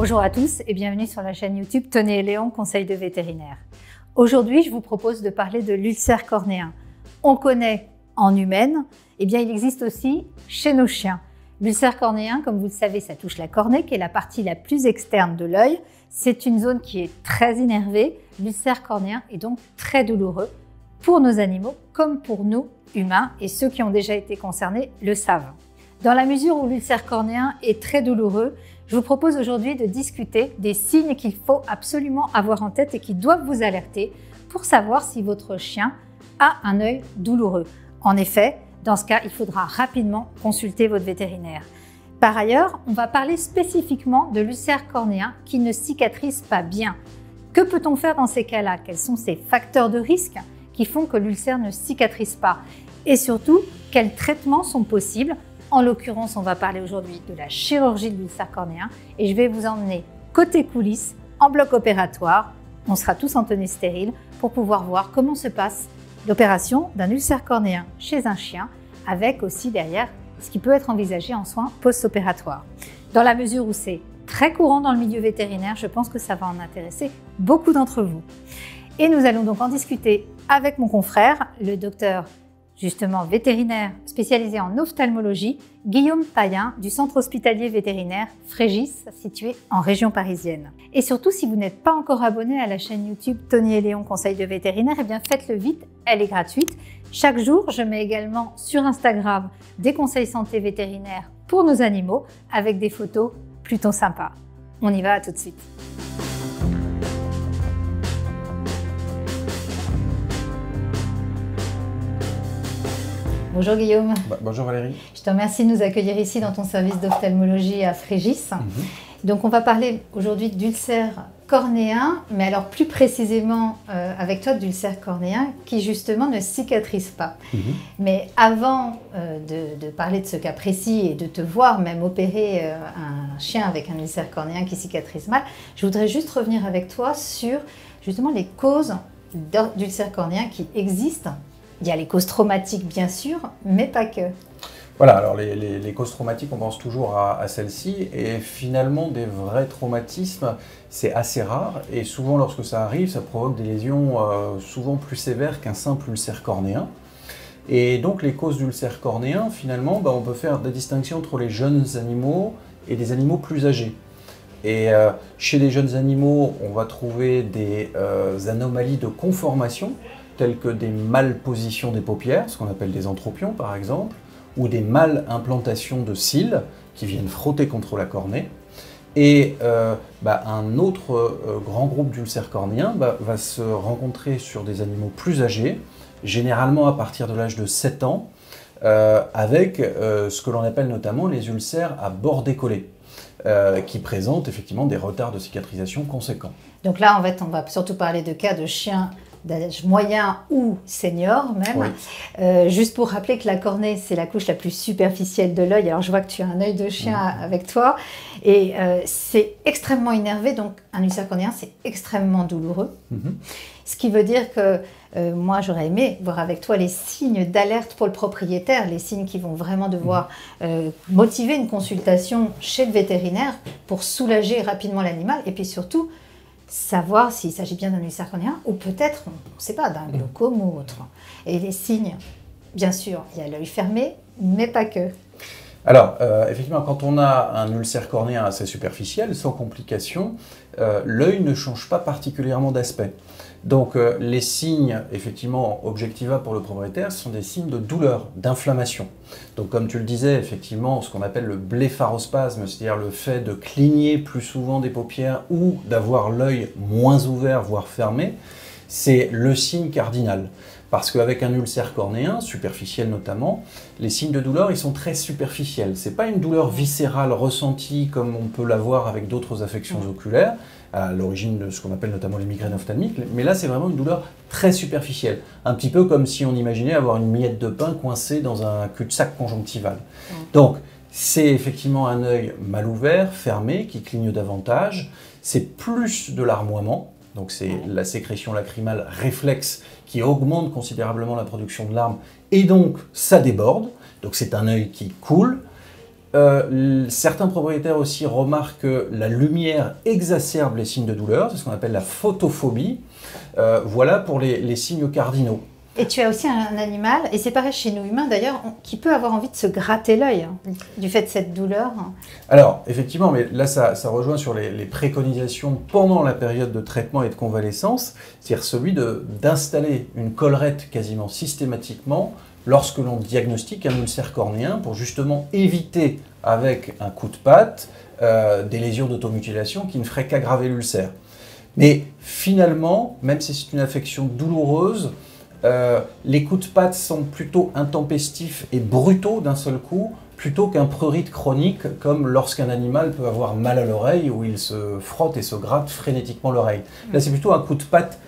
Bonjour à tous et bienvenue sur la chaîne YouTube Tony et Léon, conseil de vétérinaire. Aujourd'hui, je vous propose de parler de l'ulcère cornéen. On connaît en humaine, eh bien il existe aussi chez nos chiens. L'ulcère cornéen, comme vous le savez, ça touche la cornée, qui est la partie la plus externe de l'œil. C'est une zone qui est très innervée. L'ulcère cornéen est donc très douloureux pour nos animaux comme pour nous humains, et ceux qui ont déjà été concernés le savent. Dans la mesure où l'ulcère cornéen est très douloureux, je vous propose aujourd'hui de discuter des signes qu'il faut absolument avoir en tête et qui doivent vous alerter pour savoir si votre chien a un œil douloureux. En effet, dans ce cas, il faudra rapidement consulter votre vétérinaire. Par ailleurs, on va parler spécifiquement de l'ulcère cornéen qui ne cicatrise pas bien. Que peut-on faire dans ces cas-là? Quels sont ces facteurs de risque qui font que l'ulcère ne cicatrise pas? Et surtout, quels traitements sont possibles? En l'occurrence, on va parler aujourd'hui de la chirurgie de l'ulcère cornéen et je vais vous emmener côté coulisses, en bloc opératoire. On sera tous en tenue stérile pour pouvoir voir comment se passe l'opération d'un ulcère cornéen chez un chien, avec aussi derrière ce qui peut être envisagé en soins post-opératoires. Dans la mesure où c'est très courant dans le milieu vétérinaire, je pense que ça va en intéresser beaucoup d'entre vous. Et nous allons donc en discuter avec mon confrère, le docteur justement vétérinaire spécialisé en ophtalmologie, Guillaume Payen du centre hospitalier vétérinaire Frégis, situé en région parisienne. Et surtout, si vous n'êtes pas encore abonné à la chaîne YouTube Tony et Léon, conseil de vétérinaire, eh bien faites-le vite, elle est gratuite. Chaque jour, je mets également sur Instagram des conseils santé vétérinaire pour nos animaux avec des photos plutôt sympas. On y va tout de suite. Bonjour Guillaume. Bonjour Valérie. Je te remercie de nous accueillir ici dans ton service d'ophtalmologie à Frégis. Donc on va parler aujourd'hui d'ulcère cornéen, mais alors plus précisément avec toi d'ulcère cornéen qui justement ne cicatrise pas. Mais avant de parler de ce cas précis et de te voir même opérer un chien avec un ulcère cornéen qui cicatrise mal, je voudrais juste revenir avec toi sur justement les causes d'ulcère cornéen qui existent. Il y a les causes traumatiques bien sûr, mais pas que. Voilà, alors les causes traumatiques, on pense toujours à celles-ci, et finalement des vrais traumatismes, c'est assez rare, et souvent lorsque ça arrive, ça provoque des lésions souvent plus sévères qu'un simple ulcère cornéen. Et donc les causes d'ulcère cornéen, finalement, on peut faire des distinctions entre les jeunes animaux et des animaux plus âgés. Et chez les jeunes animaux, on va trouver des anomalies de conformation, telles que des malpositions des paupières, ce qu'on appelle des entropions par exemple, ou des malimplantations de cils qui viennent frotter contre la cornée. Et un autre grand groupe d'ulcères cornéens va se rencontrer sur des animaux plus âgés, généralement à partir de l'âge de 7 ans, avec ce que l'on appelle notamment les ulcères à bord décollé, qui présentent effectivement des retards de cicatrisation conséquents. Donc là, en fait, on va surtout parler de cas de chiens d'âge moyen ou senior même. Oui. Juste pour rappeler que la cornée, c'est la couche la plus superficielle de l'œil. Alors je vois que tu as un œil de chien avec toi. Et c'est extrêmement innervé, donc un ulcère cornéen, c'est extrêmement douloureux. Ce qui veut dire que moi, j'aurais aimé voir avec toi les signes d'alerte pour le propriétaire, les signes qui vont vraiment devoir motiver une consultation chez le vétérinaire pour soulager rapidement l'animal et puis surtout savoir s'il s'agit bien d'un ulcère cornéen ou peut-être, on ne sait pas, d'un glaucome ou autre. Et les signes, bien sûr, il y a l'œil fermé, mais pas que. Alors, effectivement, quand on a un ulcère cornéen assez superficiel, sans complications, l'œil ne change pas particulièrement d'aspect. Donc, les signes, effectivement, objectivables pour le propriétaire, ce sont des signes de douleur, d'inflammation. Donc, comme tu le disais, effectivement, ce qu'on appelle le blépharospasme, c'est-à-dire le fait de cligner plus souvent des paupières ou d'avoir l'œil moins ouvert, voire fermé, c'est le signe cardinal. Parce qu'avec un ulcère cornéen, superficiel notamment, les signes de douleur, ils sont très superficiels. Ce n'est pas une douleur viscérale ressentie comme on peut l'avoir avec d'autres affections oculaires, à l'origine de ce qu'on appelle notamment les migraines ophtalmiques, mais là c'est vraiment une douleur très superficielle. Un petit peu comme si on imaginait avoir une miette de pain coincée dans un cul-de-sac conjonctival. Donc c'est effectivement un œil mal ouvert, fermé, qui cligne davantage. C'est plus de larmoiement. Donc c'est la sécrétion lacrymale réflexe qui augmente considérablement la production de larmes et donc ça déborde. Donc c'est un œil qui coule. Certains propriétaires aussi remarquent que la lumière exacerbe les signes de douleur, c'est ce qu'on appelle la photophobie. Voilà pour les signes cardinaux. Et tu as aussi un animal, et c'est pareil chez nous humains d'ailleurs, qui peut avoir envie de se gratter l'œil du fait de cette douleur. Alors, effectivement, mais là ça rejoint sur les préconisations pendant la période de traitement et de convalescence, c'est-à-dire celui d'installer une collerette quasiment systématiquement lorsque l'on diagnostique un ulcère cornéen pour justement éviter avec un coup de patte des lésions d'automutilation qui ne feraient qu'aggraver l'ulcère. Mais finalement, même si c'est une affection douloureuse, les coups de patte sont plutôt intempestifs et brutaux d'un seul coup, plutôt qu'un prurite chronique comme lorsqu'un animal peut avoir mal à l'oreille où il se frotte et se gratte frénétiquement l'oreille. Là, c'est plutôt un coup de patte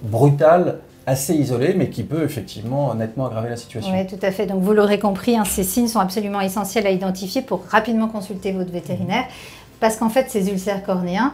brutal, assez isolé, mais qui peut effectivement nettement aggraver la situation. Oui, tout à fait. Donc vous l'aurez compris, hein, ces signes sont absolument essentiels à identifier pour rapidement consulter votre vétérinaire, parce qu'en fait, ces ulcères cornéens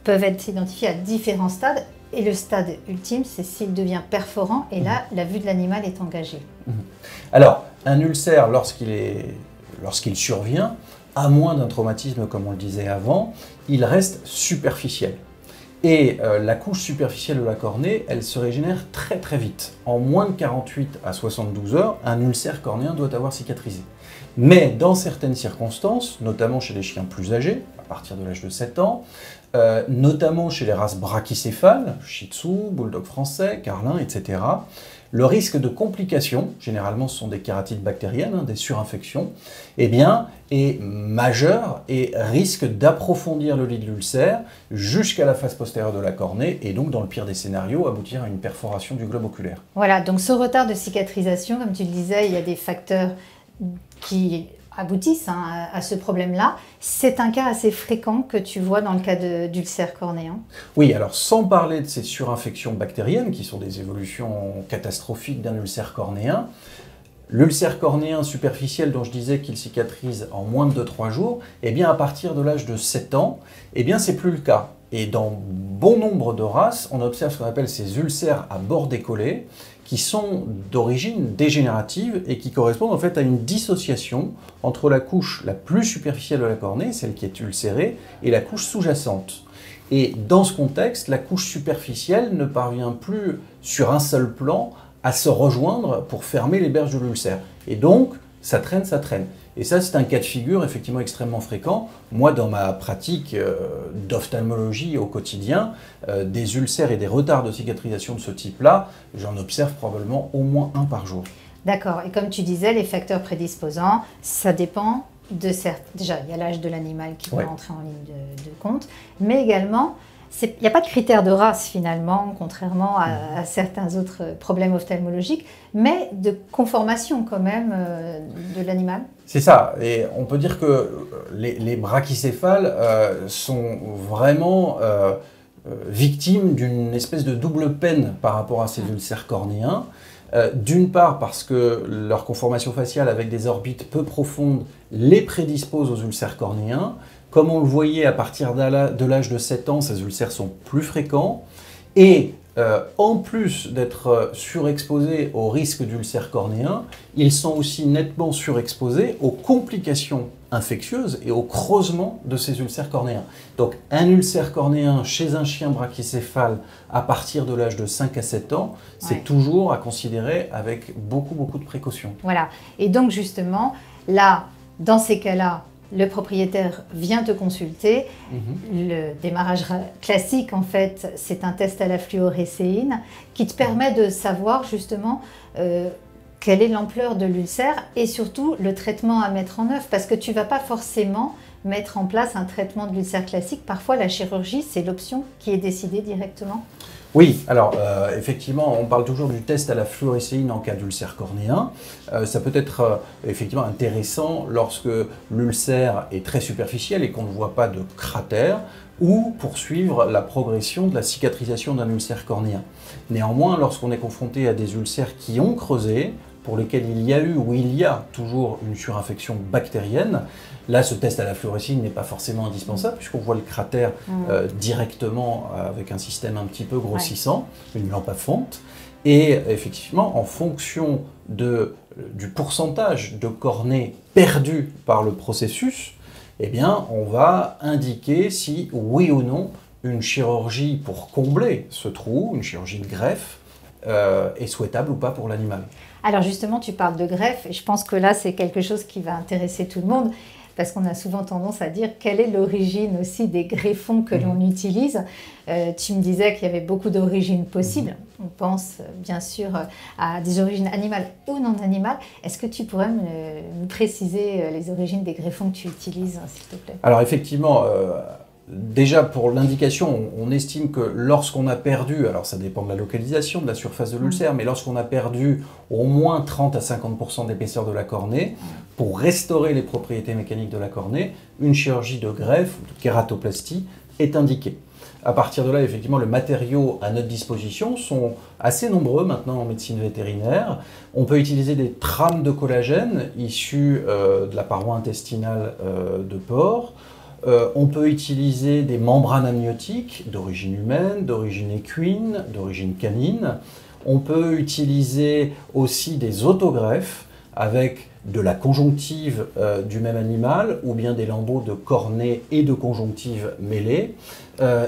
peuvent être identifiés à différents stades. Et le stade ultime, c'est s'il devient perforant, et là, la vue de l'animal est engagée. Alors, un ulcère, lorsqu'il survient, à moins d'un traumatisme, comme on le disait avant, il reste superficiel. Et la couche superficielle de la cornée, elle se régénère très très vite. En moins de 48 à 72 heures, un ulcère cornéen doit avoir cicatrisé. Mais dans certaines circonstances, notamment chez les chiens plus âgés, à partir de l'âge de 7 ans, notamment chez les races brachycéphales, Shih Tzu, Bulldog français, Carlin, etc., le risque de complications, généralement ce sont des kératites bactériennes, des surinfections, eh bien, est majeur et risque d'approfondir le lit de l'ulcère jusqu'à la face postérieure de la cornée et donc, dans le pire des scénarios, aboutir à une perforation du globe oculaire. Voilà, donc ce retard de cicatrisation, comme tu le disais, il y a des facteurs qui aboutissent à ce problème-là. C'est un cas assez fréquent que tu vois dans le cas d'ulcères cornéens. Oui, alors sans parler de ces surinfections bactériennes, qui sont des évolutions catastrophiques d'un ulcère cornéen, l'ulcère cornéen superficiel dont je disais qu'il cicatrise en moins de 2-3 jours, eh bien à partir de l'âge de 7 ans, eh bien c'est plus le cas. Et dans bon nombre de races, on observe ce qu'on appelle ces ulcères à bord décollé, qui sont d'origine dégénérative et qui correspondent en fait à une dissociation entre la couche la plus superficielle de la cornée, celle qui est ulcérée, et la couche sous-jacente. Et dans ce contexte, la couche superficielle ne parvient plus sur un seul plan à se rejoindre pour fermer les berges de l'ulcère. Et donc, ça traîne, ça traîne. Et ça, c'est un cas de figure effectivement extrêmement fréquent. Moi, dans ma pratique d'ophtalmologie au quotidien, des ulcères et des retards de cicatrisation de ce type-là, j'en observe probablement au moins un par jour. D'accord. Et comme tu disais, les facteurs prédisposants, ça dépend de certes. Déjà, il y a l'âge de l'animal qui peut entrer en ligne de compte, mais également, il n'y a pas de critère de race finalement, contrairement à certains autres problèmes ophtalmologiques, mais de conformation quand même de l'animal. C'est ça, et on peut dire que les brachycéphales sont vraiment victimes d'une espèce de double peine par rapport à ces ulcères cornéens. D'une part parce que leur conformation faciale avec des orbites peu profondes les prédispose aux ulcères cornéens. Comme on le voyait à partir de l'âge de 7 ans, ces ulcères sont plus fréquents. Et en plus d'être surexposés au risque d'ulcère cornéen, ils sont aussi nettement surexposés aux complications infectieuses et au creusement de ces ulcères cornéens. Donc un ulcère cornéen chez un chien brachycéphale à partir de l'âge de 5 à 7 ans, c'est toujours à considérer avec beaucoup de précautions. Voilà, et donc justement, là, dans ces cas-là, le propriétaire vient te consulter. Le démarrage classique, en fait, c'est un test à la fluorescéine qui te permet de savoir justement quelle est l'ampleur de l'ulcère et surtout le traitement à mettre en œuvre. Parce que tu ne vas pas forcément mettre en place un traitement de l'ulcère classique. Parfois, la chirurgie, c'est l'option qui est décidée directement. Oui, alors effectivement, on parle toujours du test à la fluorescéine en cas d'ulcère cornéen. Ça peut être effectivement intéressant lorsque l'ulcère est très superficiel et qu'on ne voit pas de cratère ou poursuivre la progression de la cicatrisation d'un ulcère cornéen. Néanmoins, lorsqu'on est confronté à des ulcères qui ont creusé, pour lesquels il y a eu ou il y a toujours une surinfection bactérienne, là, ce test à la fluorescine n'est pas forcément indispensable puisqu'on voit le cratère directement avec un système un petit peu grossissant, une lampe à fonte. Et effectivement, en fonction de du pourcentage de cornée perdu par le processus, eh bien, on va indiquer si, oui ou non, une chirurgie pour combler ce trou, une chirurgie de greffe, est souhaitable ou pas pour l'animal. Alors justement, tu parles de greffe, et je pense que là, c'est quelque chose qui va intéresser tout le monde, parce qu'on a souvent tendance à dire quelle est l'origine aussi des greffons que l'on utilise. Tu me disais qu'il y avait beaucoup d'origines possibles. On pense bien sûr à des origines animales ou non animales. Est-ce que tu pourrais me préciser les origines des greffons que tu utilises, s'il te plaît? Alors effectivement, déjà pour l'indication, on estime que lorsqu'on a perdu, alors ça dépend de la localisation, de la surface de l'ulcère, mais lorsqu'on a perdu au moins 30 à 50% d'épaisseur de la cornée, pour restaurer les propriétés mécaniques de la cornée, une chirurgie de greffe, de kératoplastie, est indiquée. À partir de là, effectivement, les matériaux à notre disposition sont assez nombreux maintenant en médecine vétérinaire. On peut utiliser des trames de collagène issues de la paroi intestinale de porc. On peut utiliser des membranes amniotiques d'origine humaine, d'origine équine, d'origine canine. On peut utiliser aussi des autogreffes avec de la conjonctive du même animal ou bien des lambeaux de cornée et de conjonctive mêlés.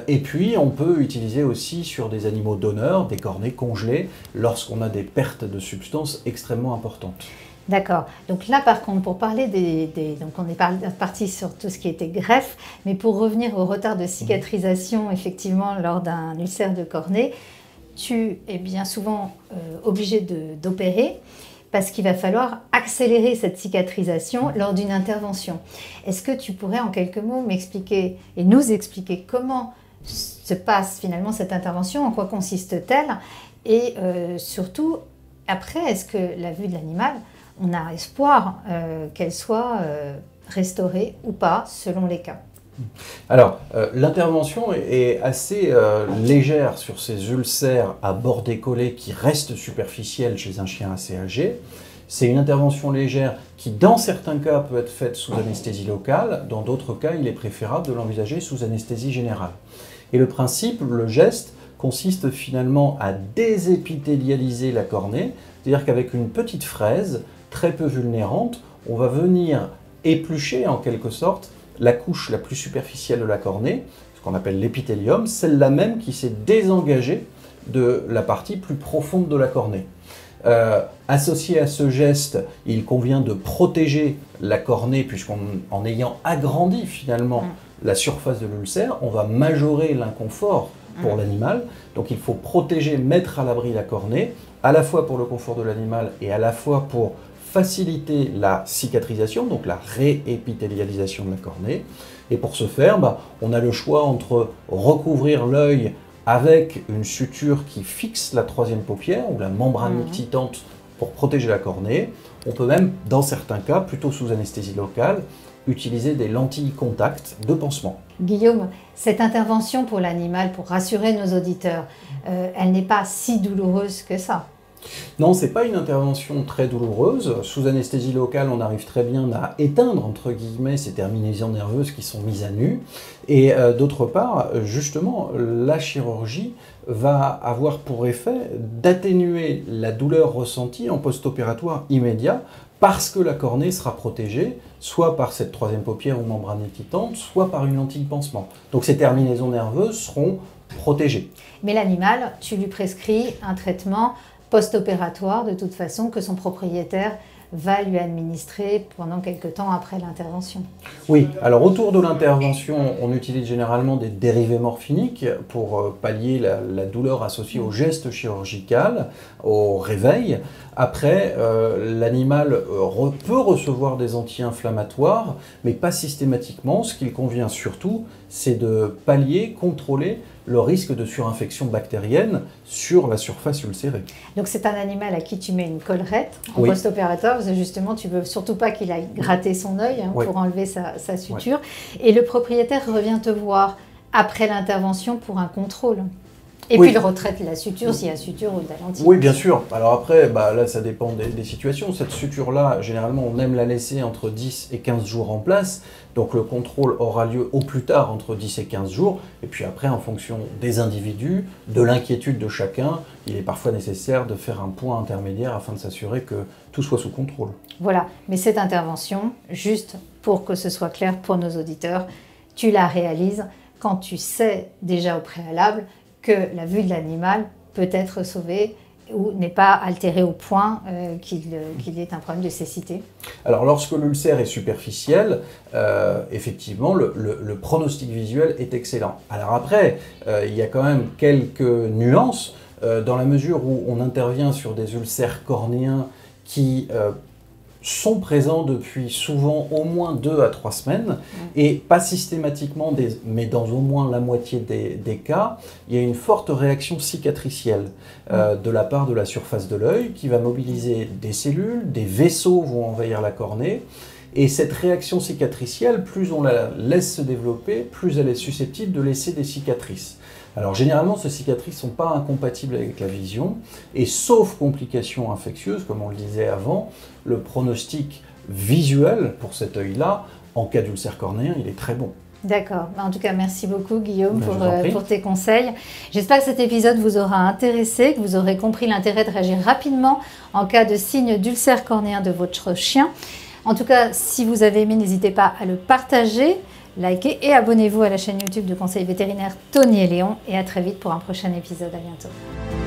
Et puis on peut utiliser aussi sur des animaux donneurs des cornées congelées lorsqu'on a des pertes de substances extrêmement importantes. D'accord. Donc là, par contre, pour parler donc on est parti sur tout ce qui était greffe, mais pour revenir au retard de cicatrisation, effectivement, lors d'un ulcère de cornée, tu es bien souvent obligé d'opérer parce qu'il va falloir accélérer cette cicatrisation lors d'une intervention. Est-ce que tu pourrais en quelques mots m'expliquer et nous expliquer comment se passe finalement cette intervention, en quoi consiste-t-elle et surtout, après, est-ce que la vue de l'animal, on a espoir qu'elle soit restaurée ou pas, selon les cas? Alors, l'intervention est assez légère sur ces ulcères à bord décollé qui restent superficiels chez un chien assez âgé. C'est une intervention légère qui, dans certains cas, peut être faite sous anesthésie locale. Dans d'autres cas, il est préférable de l'envisager sous anesthésie générale. Et le principe, le geste, consiste finalement à désépithélialiser la cornée, c'est-à-dire qu'avec une petite fraise, très peu vulnérante, on va venir éplucher en quelque sorte la couche la plus superficielle de la cornée, ce qu'on appelle l'épithélium, celle-là même qui s'est désengagée de la partie plus profonde de la cornée. Associé à ce geste, il convient de protéger la cornée, puisqu'en ayant agrandi finalement la surface de l'ulcère, on va majorer l'inconfort pour l'animal. Donc il faut protéger, mettre à l'abri la cornée, à la fois pour le confort de l'animal et à la fois pour faciliter la cicatrisation, donc la réépithélialisation de la cornée. Et pour ce faire, on a le choix entre recouvrir l'œil avec une suture qui fixe la troisième paupière ou la membrane excitante pour protéger la cornée. On peut même, dans certains cas, plutôt sous anesthésie locale, utiliser des lentilles contact de pansement. Guillaume, cette intervention pour l'animal, pour rassurer nos auditeurs, elle n'est pas si douloureuse que ça. Non, ce n'est pas une intervention très douloureuse. Sous anesthésie locale, on arrive très bien à éteindre, entre guillemets, ces terminaisons nerveuses qui sont mises à nu. Et d'autre part, justement, la chirurgie va avoir pour effet d'atténuer la douleur ressentie en post-opératoire immédiat parce que la cornée sera protégée, soit par cette troisième paupière ou membrane excitante, soit par une lentille pansement. Donc ces terminaisons nerveuses seront protégées. Mais l'animal, tu lui prescris un traitement post-opératoire de toute façon que son propriétaire va lui administrer pendant quelques temps après l'intervention. Oui, alors autour de l'intervention, on utilise généralement des dérivés morphiniques pour pallier la douleur associée au geste chirurgical, au réveil. Après, l'animal peut recevoir des anti-inflammatoires, mais pas systématiquement. Ce qu'il convient surtout, c'est de pallier, contrôler le risque de surinfection bactérienne sur la surface ulcérée. Donc c'est un animal à qui tu mets une collerette en post-opératoire, parce que justement tu ne veux surtout pas qu'il aille gratter son œil pour enlever sa suture. Et le propriétaire revient te voir après l'intervention pour un contrôle. Et Oui. puis le retrait de la suture, s'il y a suture ou de la lentille. Oui, bien sûr. Alors après, là, ça dépend des situations. Cette suture-là, généralement, on aime la laisser entre 10 et 15 jours en place. Donc le contrôle aura lieu au plus tard entre 10 et 15 jours. Et puis après, en fonction des individus, de l'inquiétude de chacun, il est parfois nécessaire de faire un point intermédiaire afin de s'assurer que tout soit sous contrôle. Voilà, mais cette intervention, juste pour que ce soit clair pour nos auditeurs, tu la réalises quand tu sais déjà au préalable que la vue de l'animal peut être sauvée ou n'est pas altérée au point qu'il ait un problème de cécité. Alors lorsque l'ulcère est superficiel, effectivement, le pronostic visuel est excellent. Alors après, il y a quand même quelques nuances, dans la mesure où on intervient sur des ulcères cornéens qui sont présents depuis souvent au moins 2 à 3 semaines, et pas systématiquement, mais dans au moins la moitié des cas, il y a une forte réaction cicatricielle de la part de la surface de l'œil qui va mobiliser des cellules, des vaisseaux vont envahir la cornée, et cette réaction cicatricielle, plus on la laisse se développer, plus elle est susceptible de laisser des cicatrices. Alors généralement, ces cicatrices ne sont pas incompatibles avec la vision, et sauf complications infectieuses, comme on le disait avant, le pronostic visuel pour cet œil-là, en cas d'ulcère cornéen, il est très bon. D'accord. En tout cas, merci beaucoup Guillaume pour tes conseils. J'espère que cet épisode vous aura intéressé, que vous aurez compris l'intérêt de réagir rapidement en cas de signe d'ulcère cornéen de votre chien. En tout cas, si vous avez aimé, n'hésitez pas à le partager, likez et abonnez-vous à la chaîne YouTube de conseil vétérinaire Tony et Léon. Et à très vite pour un prochain épisode. À bientôt.